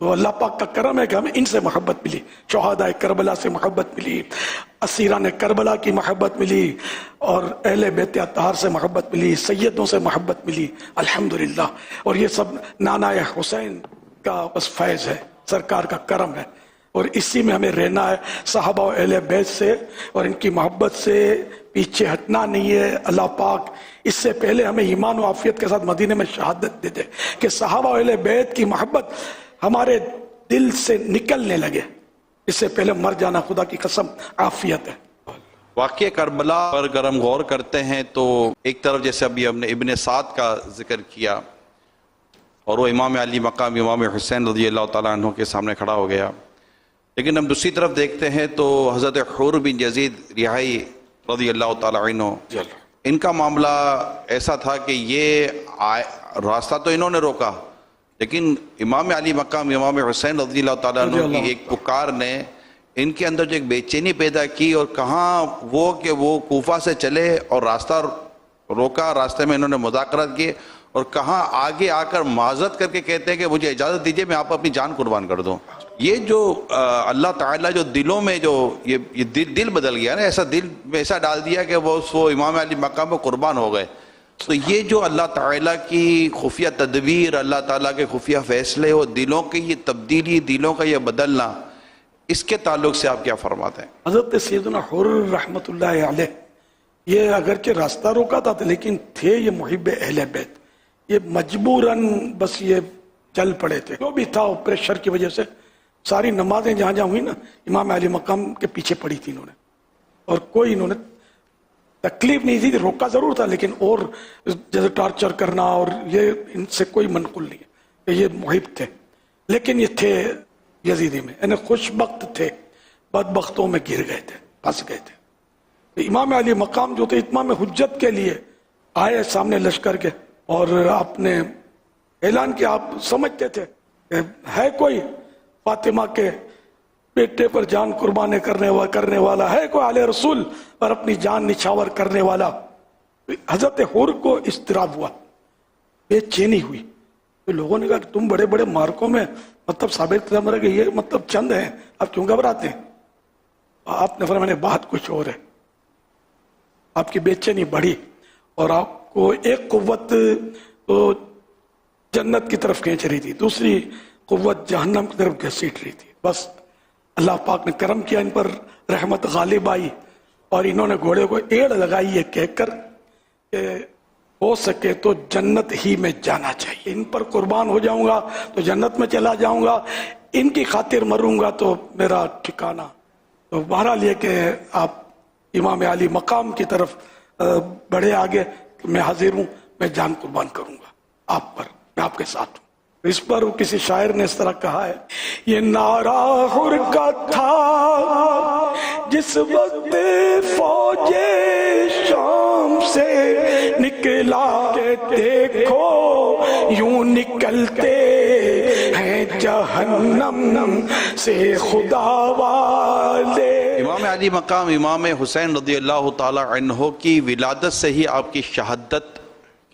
تو اللہ پاک کا کرم ہے کہ ہمیں ان سے محبت ملی، شہدائے کربلا سے محبت ملی، اسیران کربلا کی محبت ملی، اور اہل بیت اطہار سے محبت ملی، سیدوں سے محبت ملی، الحمدللہ۔ اور یہ سب نانا حسین کا بس فیض ہے، سرکار کا کرم ہے، اور اسی میں ہمیں رہنا ہے، صحابہ و اہل بیت سے اور ان کی محبت سے پیچھے ہٹنا نہیں ہے۔ اللہ پاک اس سے پہلے ہمیں ایمان و عافیت کے ساتھ مدینے میں شہادت دے دے کہ صحابہ و اہل بیت کی محبت ہمارے دل سے نکلنے لگے، اس سے پہلے مر جانا خدا کی قسم عافیت ہے۔ واقعہ کربلا پر اگر ہم غور کرتے ہیں تو ایک طرف جیسے ابھی ہم نے ابن سعد کا ذکر کیا اور وہ امام علی مقام امام حسین رضی اللہ تعالیٰ عنہ کے سامنے کھڑا ہو گیا، لیکن ہم دوسری طرف دیکھتے ہیں تو حضرت حور بن یزید رہائی رضی اللہ تعالیٰ عنہ، ان کا معاملہ ایسا تھا کہ یہ راستہ تو انہوں نے روکا، لیکن امام علی مقام امام حسین رضی اللہ تعالیٰ عنہ کی ایک پکار نے ان کے اندر جو ایک بے چینی پیدا کی، اور کہاں کہ وہ کوفہ سے چلے اور راستہ روکا، راستے میں انہوں نے مذاکرات کیے، اور کہاں آگے آ کر معذرت کر کے کہتے ہیں کہ مجھے اجازت دیجئے میں آپ اپنی جان قربان کر دوں۔ یہ جو اللہ تعالیٰ جو دلوں میں جو یہ دل بدل گیا نا، ایسا دل میں ایسا ڈال دیا کہ وہ امام علی مقام میں قربان ہو گئے۔ تو یہ جو اللہ تعالیٰ کی خفیہ تدبیر، اللہ تعالیٰ کے خفیہ فیصلے اور دلوں کی یہ تبدیلی، دلوں کا یہ بدلنا، اس کے تعلق سے آپ کیا فرماتے ہیں؟ حضرت سیدنا حور رحمت اللہ علیہ یہ اگرچہ راستہ روکا تھا لیکن تھے یہ محب اہل بیت، یہ مجبوراً بس یہ چل پڑے تھے، جو بھی تھا پریشر کی وجہ سے ساری نمازیں جہاں جہاں ہوئی نا امام علی مقام کے پیچھے پڑی تھی انہوں نے، اور کوئی انہوں نے تکلیف نہیں تھی، روکا ضرور تھا لیکن اور جیسے ٹارچر کرنا اور یہ ان سے کوئی منقول نہیں ہے، یہ محب تھے، لیکن یہ تھے یزیدی میں، یعنی خوش بخت تھے، بدبختوں میں گر گئے تھے، پھنس گئے تھے۔ امام علی مقام جو تھے اتمام حجت کے لیے آئے سامنے لشکر کے، اور آپ نے اعلان کیا، آپ سمجھتے تھے کہ ہے کوئی فاطمہ کے بیٹے پر جان قربان کرنے والا، ہے کوئی آل رسول پر اپنی جان نچھاور کرنے والا۔ حضرت حور کو اضطراب ہوا، بے چینی ہوئی، تو لوگوں نے کہا کہ تم بڑے بڑے مارکوں میں مطلب ثابت کرنا مرے کہ یہ مطلب چند ہیں، آپ کیوں گھبراتے ہیں؟ آپ نے فرمایا بات کچھ اور ہے، آپ کی بے چینی بڑھی اور آپ کو ایک قوت تو جنت کی طرف کھینچ رہی تھی، دوسری قوت جہنم کی طرف گھسیٹ رہی تھی۔ بس اللہ پاک نے کرم کیا، ان پر رحمت غالب آئی اور انہوں نے گھوڑے کو ایڑ لگائی یہ کہہ کر کہ ہو سکے تو جنت ہی میں جانا چاہیے، ان پر قربان ہو جاؤں گا تو جنت میں چلا جاؤں گا، ان کی خاطر مروں گا تو میرا ٹھکانہ۔ تو بہرحال یہ کہ آپ امام علی مقام کی طرف بڑھے آگے کہ میں حاضر ہوں، میں جان قربان کروں گا آپ پر، میں آپ کے ساتھ ہوں۔ اس پر کسی شاعر نے اس طرح کہا ہے، یہ نعرہ حر کا تھا جس وقت فوج شام سے نکلا کہ دیکھو یوں نکلتے ہیں جہنم سے خدا والے۔ امام علی مقام امام حسین رضی اللہ تعالی عنہ کی ولادت سے ہی آپ کی شہادت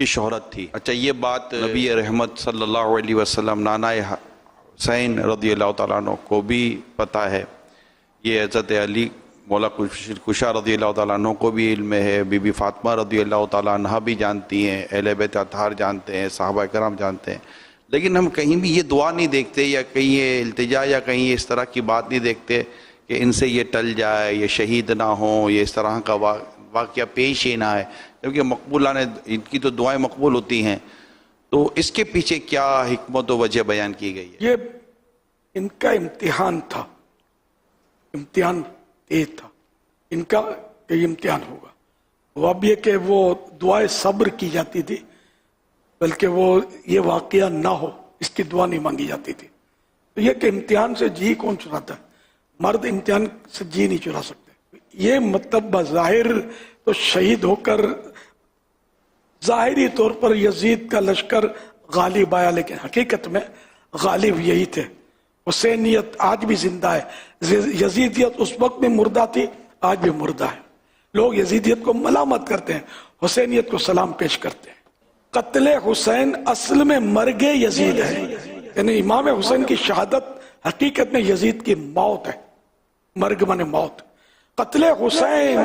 کی شہرت تھی۔ اچھا، یہ بات نبی رحمت صلی اللہ علیہ وسلم نانا حسین رضی اللہ تعالیٰ عنہ کو بھی پتہ ہے، یہ حضرت علی مولا کشا رضی اللہ تعالیٰ عنہ کو بھی علم ہے، بی بی فاطمہ رضی اللہ تعالیٰ عنہ بھی جانتی ہیں، اہل بیت اطہار جانتے ہیں، صحابہ کرام جانتے ہیں، لیکن ہم کہیں بھی یہ دعا نہیں دیکھتے یا کہیں یہ التجا یا کہیں اس طرح کی بات نہیں دیکھتے کہ ان سے یہ ٹل جائے، یہ شہید نہ ہوں، یہ اس طرح کا واقعہ پیش ہی نہ آئے، کیونکہ مقبولان ان کی تو دعائیں مقبول ہوتی ہیں۔ تو اس کے پیچھے کیا حکمت و وجہ بیان کی گئی ہے؟ یہ ان کا امتحان تھا، امتحان تیز تھا ان کا کہ یہ امتحان ہوگا۔ وہ اب یہ کہ وہ دعائیں صبر کی جاتی تھی، بلکہ وہ یہ واقعہ نہ ہو اس کی دعا نہیں مانگی جاتی تھی۔ تو یہ کہ امتحان سے جی کون چراتا ہے؟ مرد امتحان سے جی نہیں چرا سکتے۔ یہ مطلب بظاہر تو شہید ہو کر ظاہری طور پر یزید کا لشکر غالب آیا، لیکن حقیقت میں غالب یہی تھے۔ حسینیت آج بھی زندہ ہے، یزیدیت اس وقت میں مردہ تھی، آج بھی مردہ ہے۔ لوگ یزیدیت کو ملامت کرتے ہیں، حسینیت کو سلام پیش کرتے ہیں۔ قتل حسین اصل میں مرگ یزید ہے، یعنی امام حسین کی شہادت حقیقت میں یزید کی موت ہے، مرگ من موت. قتل حسین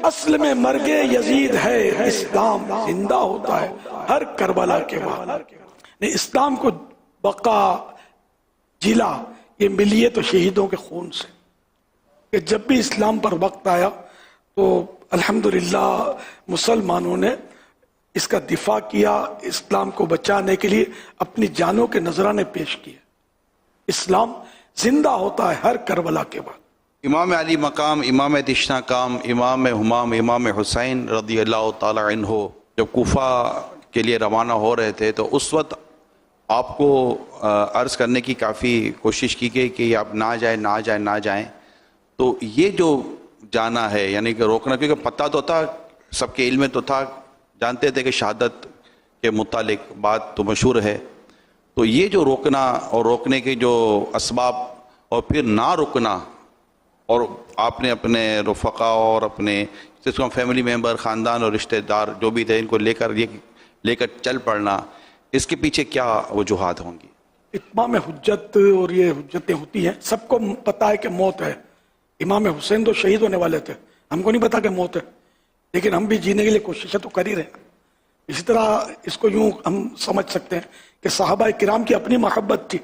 اصل میں مرگ یزید ہے. اسلام زندہ ہوتا ہے ہر کربلا کے بعد. اسلام کو بقا جلا یہ ملی ہے تو شہیدوں کے خون سے، کہ جب بھی اسلام پر وقت آیا تو الحمدللہ مسلمانوں نے اس کا دفاع کیا، اسلام کو بچانے کے لیے اپنی جانوں کے نذرانے پیش کیے. اسلام زندہ ہوتا ہے ہر کربلا کے بعد. امام علی مقام، امام تشنا کام، امام ہمام، امام حسین رضی اللہ تعالی عنہ جب کوفہ کے لیے روانہ ہو رہے تھے تو اس وقت آپ کو عرض کرنے کی کافی کوشش کی گئی کہ آپ نہ جائیں. تو یہ جو جانا ہے یعنی کہ روکنا، کیونکہ پتہ تو تھا، سب کے علم میں تو تھا، جانتے تھے کہ شہادت کے متعلق بات تو مشہور ہے. تو یہ جو روکنا اور روکنے کے جو اسباب اور پھر نہ رکنا، اور آپ نے اپنے رفقا اور اپنے جس کو فیملی ممبر، خاندان اور رشتہ دار جو بھی تھے ان کو لے کر چل پڑنا، اس کے پیچھے کیا وجوہات ہوں گی؟ اتمام حجت، اور یہ حجتیں ہوتی ہیں، سب کو پتا ہے کہ موت ہے. امام حسین تو شہید ہونے والے تھے، ہم کو نہیں پتا کہ موت ہے، لیکن ہم بھی جینے کے لیے کوششیں تو کر ہی رہے ہیں. اسی طرح اس کو یوں ہم سمجھ سکتے ہیں کہ صحابہ کرام کی اپنی محبت تھی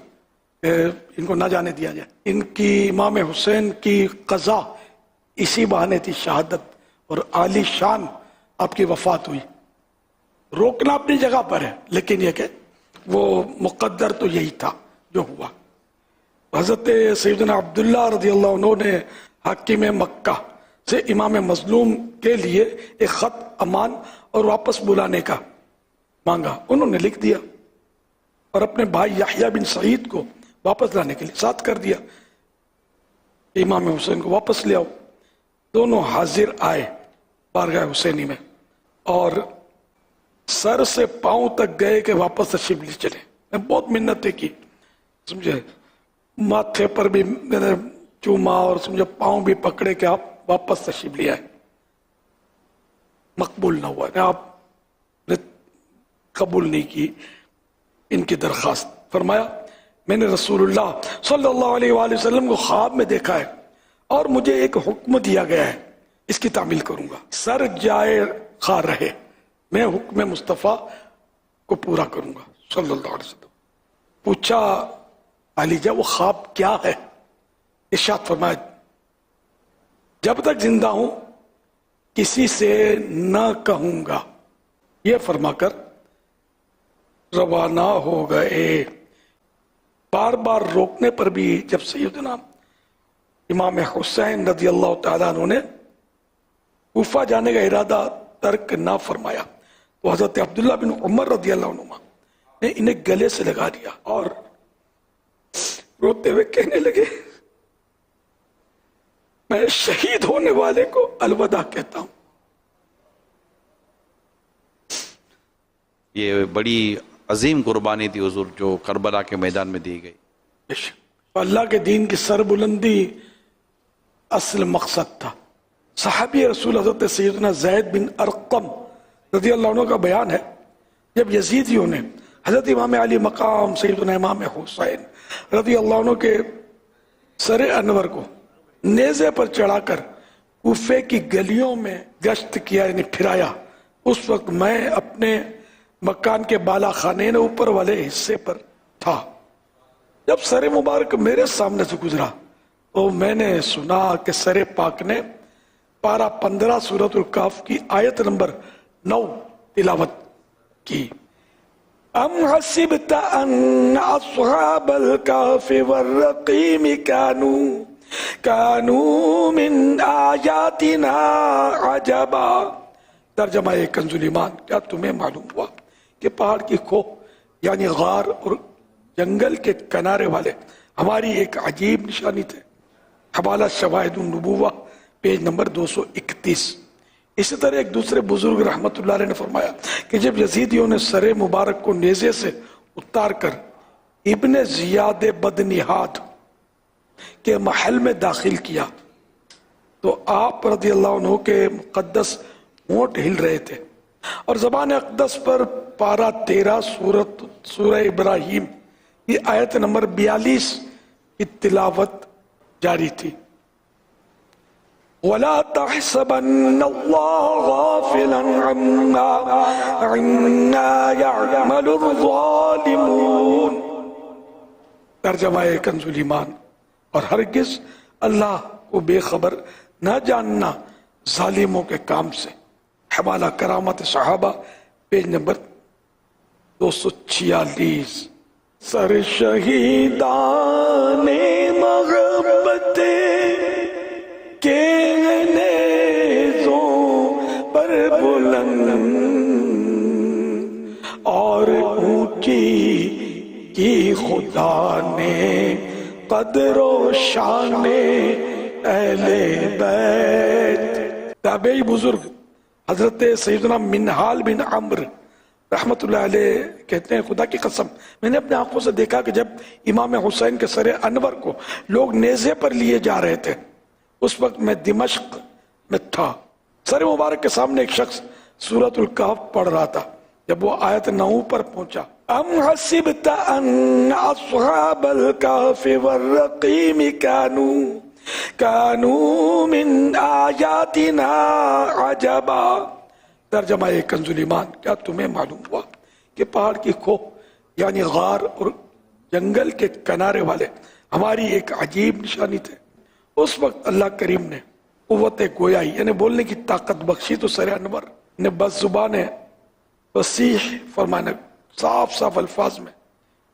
کہ ان کو نہ جانے دیا جائے. ان کی امام حسین کی قضا اسی بہانے تھی شہادت، اور عالی شان آپ کی وفات ہوئی. روکنا اپنی جگہ پر ہے، لیکن یہ کہ وہ مقدر تو یہی تھا جو ہوا. حضرت سیدنا عبداللہ رضی اللہ عنہ نے حاکم مکہ سے امام مظلوم کے لیے ایک خط امان اور واپس بلانے کا مانگا. انہوں نے لکھ دیا اور اپنے بھائی یحییٰ بن سعید کو واپس لانے کے لیے ساتھ کر دیا. امام حسین کو واپس لے آؤ. دونوں حاضر آئے بارگاہ حسینی میں اور سر سے پاؤں تک گئے کہ واپس تشریف لے چلے. میں بہت منتیں کی، سمجھے، ماتھے پر بھی میں نے چوما اور سمجھے پاؤں بھی پکڑے کہ آپ واپس تشریف لے آئے. مقبول نہ ہوا، آپ نے قبول نہیں کی ان کی درخواست. فرمایا میں نے رسول اللہ صلی اللہ علیہ وآلہ وسلم کو خواب میں دیکھا ہے اور مجھے ایک حکم دیا گیا ہے، اس کی تعمیل کروں گا. سر جائے خواہ رہے، میں حکم مصطفیٰ کو پورا کروں گا صلی اللہ علیہ وسلم. پوچھا علی جا وہ خواب کیا ہے؟ ارشاد فرمایا جب تک زندہ ہوں کسی سے نہ کہوں گا. یہ فرما کر روانہ ہو گئے. بار بار روکنے پر بھی جب سیدنا امام حسین رضی اللہ تعالیٰ عنہ نے کوفہ جانے کا ارادہ ترک نہ فرمایا تو حضرت عبداللہ بن عمر رضی اللہ عنہ نے انہیں گلے سے لگا دیا اور روتے ہوئے کہنے لگے میں شہید ہونے والے کو الوداع کہتا ہوں. یہ بڑی عظیم قربانی تھی حضور جو کربلا کے میدان میں دی گئی. اللہ کے دین کی سربلندی اصل مقصد تھا. صحابی رسول حضرت سیدنا زید بن ارقم رضی اللہ عنہ کا بیان ہے جب یزیدیوں نے حضرت امام علی مقام سیدنا امام حسین رضی اللہ عنہ کے سر انور کو نیزے پر چڑھا کر کوفے کی گلیوں میں گشت کیا یعنی پھرایا، اس وقت میں اپنے مکان کے بالا خانے اوپر والے حصے پر تھا. جب سر مبارک میرے سامنے سے گزرا تو میں نے سنا کہ سر پاک نے پارہ 15 سورۃ الکہف کی آیت نمبر 9 تلاوت کی. ام حسبت ان اصحاب الکہف والرقیم کانوا من آیاتنا عجبا. ترجمہ کنز ایمان، کیا تمہیں معلوم ہوا کہ پہاڑ کی کھو یعنی غار اور جنگل کے کنارے والے ہماری ایک عجیب نشانی تھے. حوالہ شواہد النبوہ پیج نمبر 231. اسی طرح ایک دوسرے بزرگ رحمت اللہ علیہ نے فرمایا کہ جب یزیدیوں نے سر مبارک کو نیزے سے اتار کر ابن زیاد بدنہاد کے محل میں داخل کیا تو آپ رضی اللہ عنہ کے مقدس ہونٹ ہل رہے تھے اور زبان اقدس پر پارہ 13 سورہ ابراہیم یہ آیت نمبر 42 کی تلاوت جاری تھی. وَلَا تَحْسَبَنَّ اللَّهَ غَافِلًا عَمَّا يَعْمَلُ الظَّالِمُونَ. ترجمہ کنز ایمان. اور ہرگز اللہ کو بے خبر نہ جاننا ظالموں کے کام سے. حوالہ کرامت صحابہ پیج نمبر 246. سر شہیدان محبت کے نیزوں پر بلند اور اونچی کی خدا نے قدر و شان اہل بیت. تابعی بزرگ حضرت سیدنا منہال بن عمرو رحمت اللہ علیہ کہتے ہیں خدا کی قسم میں نے اپنے آنکھوں سے دیکھا کہ جب امام حسین کے سر انور کو لوگ نیزے پر لیے جا رہے تھے اس وقت میں دمشق میں تھا. سر مبارک کے سامنے ایک شخص سورۃ الکہف پڑھ رہا تھا. جب وہ آیت 9 پر پہنچا ام حسبت ان اصحاب الکہف والرقیم کانوا من آیاتنا عجبا. ترجمہ کنز ایمان. کیا تمہیں معلوم ہوا کہ پہاڑ کی کھو یعنی غار اور جنگل کے کنارے والے ہماری ایک عجیب نشانی تھے. اس وقت اللہ کریم نے قوت گویائی یعنی بولنے کی طاقت بخشی تو سر انور نے بس زبان فصیح فرمانے صاف صاف الفاظ میں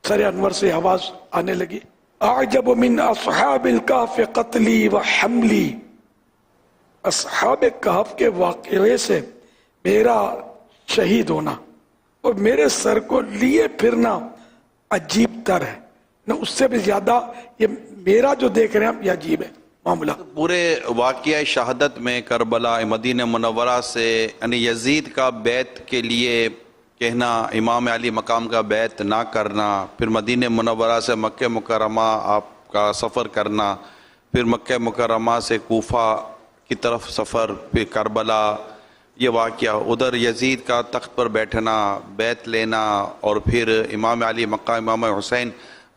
سر انور سے آواز آنے لگی. اعجب من اصحاب الکہف قتلی و حملی. اصحاب کہف کے واقعے سے میرا شہید ہونا اور میرے سر کو لیے پھرنا عجیب تر ہے. نہ اس سے بھی زیادہ یہ میرا جو دیکھ رہے ہیں یہ عجیب ہے معاملہ. پورے واقعہ شہادت میں کربلا مدینہ منورہ سے یعنی یزید کا بیعت کے لیے کہنا، امام علی مقام کا بیعت نہ کرنا، پھر مدینہ منورہ سے مکہ مکرمہ آپ کا سفر کرنا، پھر مکہ مکرمہ سے کوفہ کی طرف سفر، پھر کربلا یہ واقعہ، ادھر یزید کا تخت پر بیٹھنا، بیعت لینا، اور پھر امام علی مقام امام حسین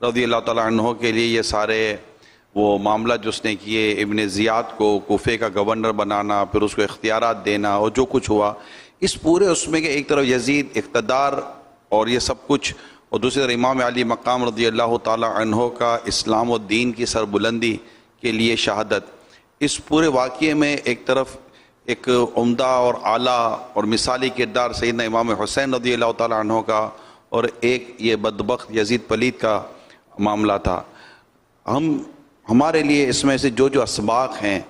رضی اللہ تعالیٰ عنہ کے لیے یہ سارے وہ معاملہ جو اس نے کیے، ابن زیاد کو کوفے کا گورنر بنانا، پھر اس کو اختیارات دینا اور جو کچھ ہوا، اس پورے اس میں کہ ایک طرف یزید اقتدار اور یہ سب کچھ، اور دوسری طرف امام علی مقام رضی اللہ تعالیٰ عنہ کا اسلام و دین کی سربلندی کے لیے شہادت. اس پورے واقعے میں ایک طرف ایک عمدہ اور اعلیٰ اور مثالی کردار سیدنا امام حسین رضی اللہ تعالیٰ عنہ کا، اور ایک یہ بدبخت یزید پلید کا معاملہ تھا. ہمارے لیے اس میں سے جو اسباق ہیں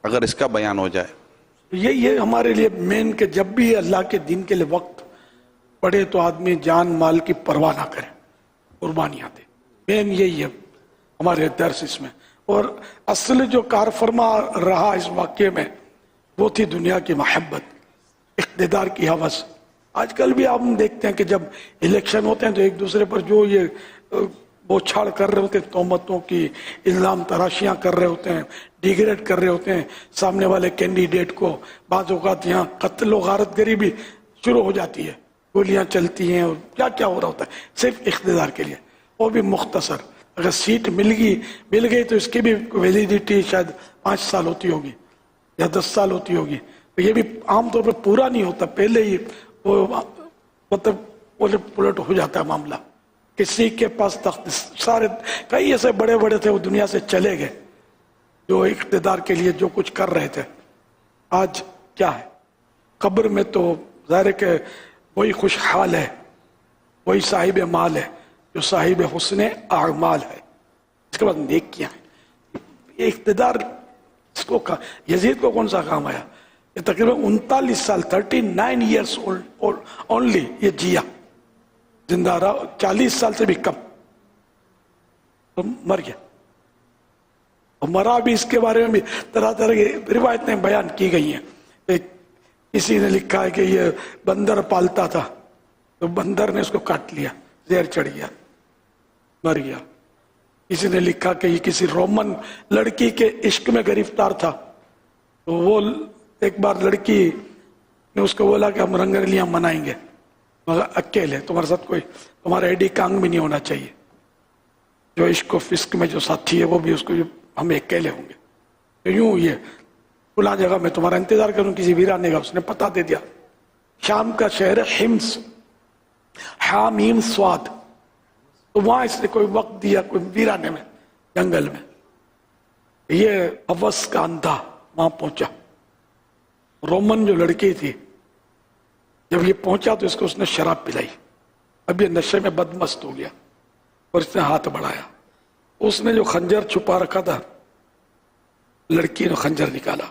اگر اس کا بیان ہو جائے. یہ ہمارے لیے مین کہ جب بھی اللہ کے دین کے لیے وقت پڑے تو آدمی جان مال کی پرواہ نہ کرے، قربانیاں دے. مین یہی ہے ہمارے درس اس میں. اور اصل جو کار فرما رہا اس واقعے میں وہ تھی دنیا کی محبت، اقتدار کی ہوس. آج کل بھی آپ دیکھتے ہیں کہ جب الیکشن ہوتے ہیں تو ایک دوسرے پر جو یہ بوچھاڑ کر رہے ہوتے ہیں، تہمتوں کی الزام تراشیاں کر رہے ہوتے ہیں، ڈیگریڈ کر رہے ہوتے ہیں سامنے والے کینڈیڈیٹ کو. بعض اوقات یہاں قتل و غارت گری بھی شروع ہو جاتی ہے، گولیاں چلتی ہیں اور کیا کیا ہو رہا ہوتا ہے صرف اقتدار کے لیے. وہ بھی مختصر، اگر سیٹ مل گئی تو اس کی بھی ویلیڈیٹی شاید 5 سال ہوتی ہوگی یا 10 سال ہوتی ہوگی. یہ بھی عام طور پہ پورا نہیں ہوتا، پہلے ہی وہ مطلب پلٹ ہو جاتا ہے معاملہ. کسی کے پاس تخت، سارے کئی ایسے بڑے بڑے تھے وہ دنیا سے چلے گئے جو اقتدار کے لیے جو کچھ کر رہے تھے. آج کیا ہے قبر میں تو ظاہر ہے کہ وہی خوشحال ہے، وہی صاحب مال ہے جو صاحب حسن اعمال ہے. اس کے بعد نیکیاں ہیں. یہ اقتدار اس کو یزید کو کون سا کام آیا؟ یہ تقریباً 39 سال 39 ایئرس اونلی یہ جیا، زندہ رہا 40 سال سے بھی کم، تو مر گیا. اور مرا بھی اس کے بارے میں بھی طرح طرح کی روایتیں بیان کی گئی ہیں. کسی نے لکھا ہے کہ یہ بندر پالتا تھا تو بندر نے اس کو کاٹ لیا، زہر چڑھ گیا، مر گیا. کسی نے لکھا کہ یہ کسی رومن لڑکی کے عشق میں گرفتار تھا تو وہ ایک بار لڑکی نے اس کو بولا کہ ہم رنگرلیاں منائیں گے مگر اکیلے، تمہارے ساتھ کوئی تمہارا ایڈی کانگ بھی نہیں ہونا چاہیے. جو عشق و فسق میں جو ساتھی ہے وہ بھی اس کو ہم اکیلے ہوں گے. تو یوں یہ فلاں جگہ میں تمہارا انتظار کروں کسی ویرانے کا. اس نے پتہ دے دیا شام کا شہر ہے حمص، حامیم سواد. تو وہاں اس نے کوئی وقت دیا کوئی ویرانے میں جنگل میں. یہ ہوس کا اندھا وہاں پہنچا. رومن جو لڑکی تھی جب یہ پہنچا تو اس کو اس نے شراب پلائی. اب یہ نشے میں بدمست ہو گیا اور اس نے ہاتھ بڑھایا. اس نے جو خنجر چھپا رکھا تھا لڑکی نے خنجر نکالا،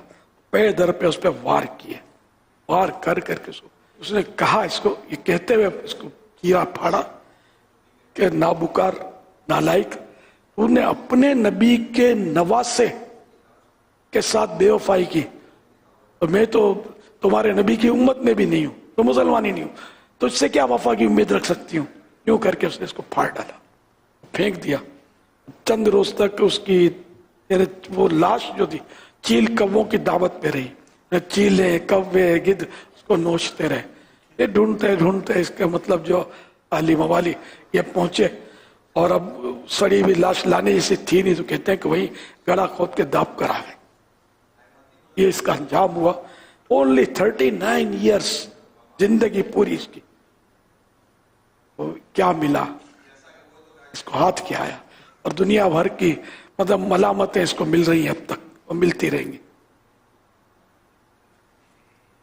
پے در پہ اس پہ وار کیے. وار کر کر کے اس نے کہا اس کو، یہ کہتے ہوئے اس کو کیا پھاڑا کہ نابکار نالائق، تو نے اپنے نبی کے نواسے کے ساتھ بے وفائی کی. اور میں تو تمہارے نبی کی امت میں بھی نہیں ہوں، تو مسلمان ہی نہیں ہوں، تو اس سے کیا وفا کی امید رکھ سکتی ہوں. یوں کر کے اس نے اس کو پھاڑ ڈالا، پھینک دیا. چند روز تک اس کی وہ لاش جو تھی چیل کووں کی دعوت پہ رہی. چیلے کوے گدھ اس کو نوچتے رہے. یہ ڈھونڈتے ڈھونڈتے اس کا مطلب جو علی موالی یہ پہنچے اور اب سڑی ہوئی لاش لانے جیسی تھی نہیں، تو کہتے ہیں کہ وہی گڑا کھود کے داب کر آ گئے. یہ اس کا انجام ہوا. اونلی 39 ایئرس زندگی پوری اس کی. تو کیا ملا اس کو؟ ہاتھ کیا آیا. اور دنیا بھر کی مطلب ملامتیں اس کو مل رہی ہیں اب تک اور ملتی رہیں گی.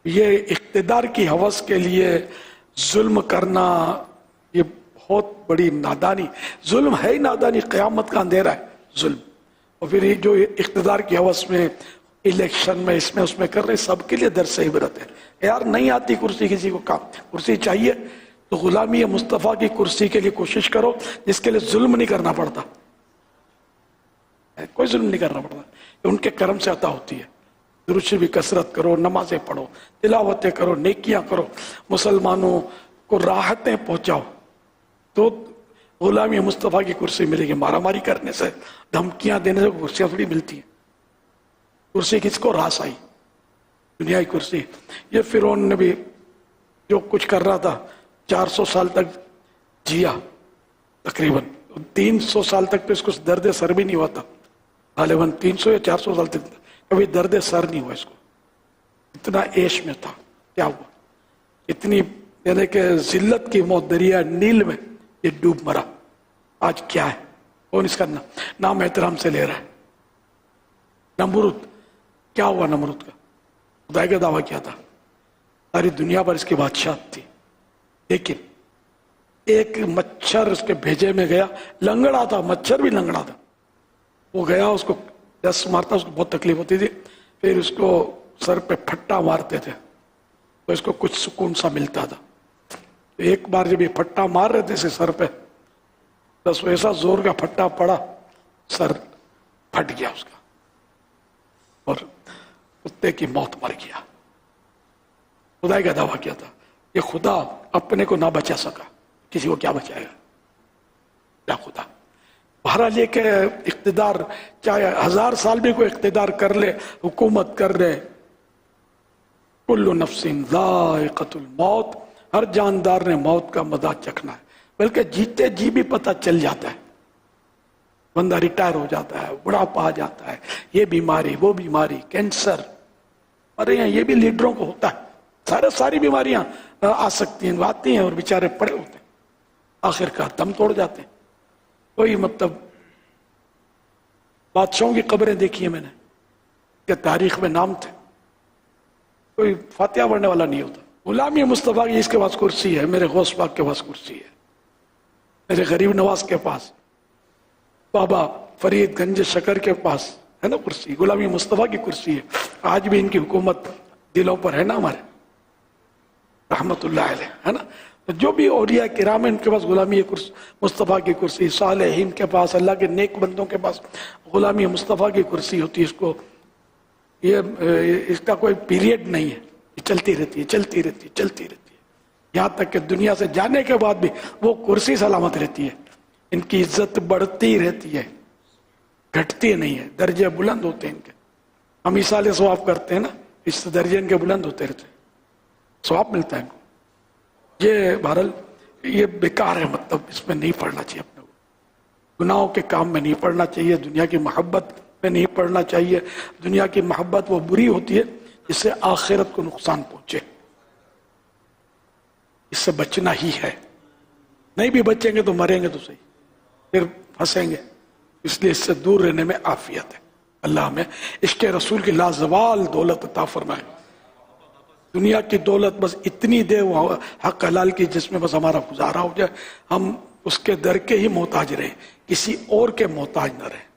یہ اقتدار کی ہوس کے لیے ظلم کرنا یہ بہت بڑی نادانی. ظلم ہے ہی نادانی، قیامت کا اندھیرا ہے ظلم. اور پھر یہ جو اقتدار کی ہوس میں الیکشن میں اس میں کر رہے سب کے لیے درس عبرت ہے. یار نہیں آتی کرسی کسی کو کام، کرسی چاہیے تو غلامی مصطفیٰ کی کرسی کے لیے کوشش کرو جس کے لیے ظلم نہیں کرنا پڑتا. کوئی ظلم نہیں کرنا پڑتا، ان کے کرم سے عطا ہوتی ہے. درود شریف بھی کثرت کرو، نمازیں پڑھو، تلاوتیں کرو، نیکیاں کرو، مسلمانوں کو راحتیں پہنچاؤ تو غلامی مصطفیٰ کی کرسی ملے گی. مارا ماری کرنے سے، دھمکیاں دینے سے کرسیاں تھوڑی ملتی ہیں. کرسی کس کو راس آئی؟ دنیا کی کرسی. یہ فرعون نے بھی جو کچھ کر رہا تھا 400 سال تک جیا، تقریباً 300 سال تک تو اس کو درد سر بھی نہیں ہوا تھا. غالباً 300 یا 400 سال تک کبھی درد سر نہیں ہوا اس کو. اتنا عیش میں تھا. کیا ہوا؟ اتنی یعنی کہ ذلت کی موت دریا نیل میں یہ ڈوب مرا. آج کیا ہے؟ کون اس کا نام احترام سے لے رہا ہے؟ نمرود. کیا ہوا نمرود کا؟ خدائی کا دعویٰ کیا تھا، ساری دنیا پر اس کی بادشاہت تھی. لیکن ایک مچھر اس کے بھیجے میں گیا، لنگڑا تھا، مچھر بھی لنگڑا تھا. وہ گیا، اس کو دس مارتا، اس کو بہت تکلیف ہوتی تھی. پھر اس کو سر پہ پھٹا مارتے تھے تو اس کو کچھ سکون سا ملتا تھا. ایک بار جب یہ پھٹا مار رہے تھے اسے سر پہ، بس وہ ایسا زور کا پھٹا پڑا، سر پھٹ گیا اس کا اور کتے کی موت مر گیا. خدا کا دعویٰ کیا تھا. یہ خدا اپنے کو نہ بچا سکا، کسی کو کیا بچائے گا؟ کیا خدا؟ بہرحال یہ کہ اقتدار چاہے 1000 سال بھی کوئی اقتدار کر لے، حکومت کر لے، کل نفس ذائقۃ الموت، ہر جاندار نے موت کا مزہ چکھنا ہے. بلکہ جیتے جی بھی پتہ چل جاتا ہے. بندہ ریٹائر ہو جاتا ہے، بڑھاپا آ جاتا ہے، یہ بیماری وہ بیماری، کینسر. ارے یہ بھی لیڈروں کو ہوتا ہے. ساری بیماریاں آ سکتی ہیں، آتی ہیں اور بیچارے پڑے ہوتے ہیں، آخر کار دم توڑ جاتے ہیں. کوئی مطلب بادشاہوں کی قبریں دیکھی ہیں میں نے کہ تاریخ میں نام تھے، کوئی فاتحہ پڑھنے والا نہیں ہوتا. غلامی مصطفیٰ کی اس کے پاس کرسی ہے، میرے غوث پاک کے پاس کرسی ہے، میرے غریب نواز کے پاس، بابا فرید گنج شکر کے پاس ہے نا کرسی. غلامی مصطفیٰ کی کرسی ہے. آج بھی ان کی حکومت دلوں پر ہے نا ہمارے، رحمت اللہ علیہ ہے نا. تو جو بھی اولیاء کرام ہیں ان کے پاس غلامی مصطفیٰ کی کرسی، صالحین کے پاس، اللہ کے نیک بندوں کے پاس غلامی مصطفیٰ کی کرسی ہوتی ہے. اس کو اس کا کوئی پیریڈ نہیں ہے، یہ چلتی رہتی ہے، چلتی رہتی ہے، چلتی رہتی ہے، یہاں تک کہ دنیا سے جانے کے بعد بھی وہ کرسی سلامت رہتی ہے. ان کی عزت بڑھتی رہتی ہے، گھٹتی نہیں ہے. درجے بلند ہوتے ہیں ان کے. ہم ایصال ثواب کرتے ہیں نا، اس درجے ان کے بلند ہوتے رہتے ہیں، ثواب ملتا ہے ان کو. یہ بہرحال یہ بیکار ہے، مطلب اس میں نہیں پڑھنا چاہیے اپنے کو. گناہوں کے کام میں نہیں پڑنا چاہیے، دنیا کی محبت میں نہیں پڑنا چاہیے. دنیا کی محبت وہ بری ہوتی ہے جس سے آخرت کو نقصان پہنچے، اس سے بچنا ہی ہے. نہیں بھی بچیں گے تو مریں گے تو صحیح، پھر پھنسیں گے. اس لیے اس سے دور رہنے میں عافیت ہے. اللہ ہمیں عشق رسول کی لازوال دولت عطا فرمائے. دنیا کی دولت بس اتنی دے وہ حق حلال کی جس میں بس ہمارا گزارا ہو جائے، ہم اس کے در کے ہی محتاج رہیں، کسی اور کے محتاج نہ رہیں.